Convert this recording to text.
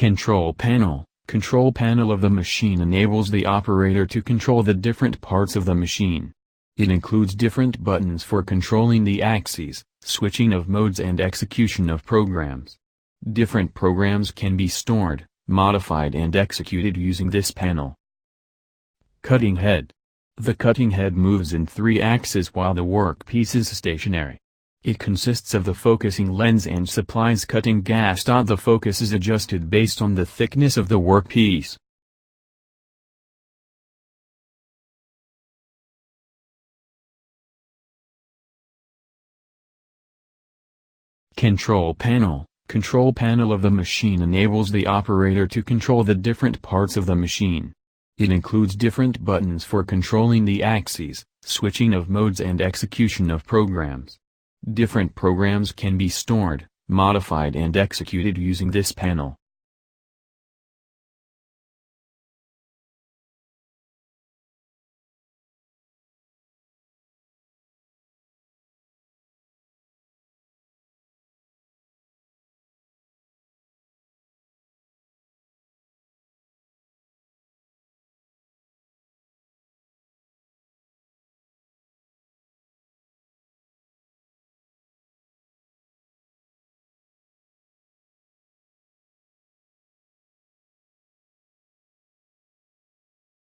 Control panel. Control panel of the machine enables the operator to control the different parts of the machine. It includes different buttons for controlling the axes, switching of modes and execution of programs. Different programs can be stored, modified and executed using this panel. Cutting head. The cutting head moves in 3 axes while the workpiece is stationary. It consists of the focusing lens and supplies cutting gas. The focus is adjusted based on the thickness of the workpiece. Control panel. Control panel of the machine enables the operator to control the different parts of the machine. It includes different buttons for controlling the axes, switching of modes and execution of programs. Different programs can be stored, modified and executed using this panel.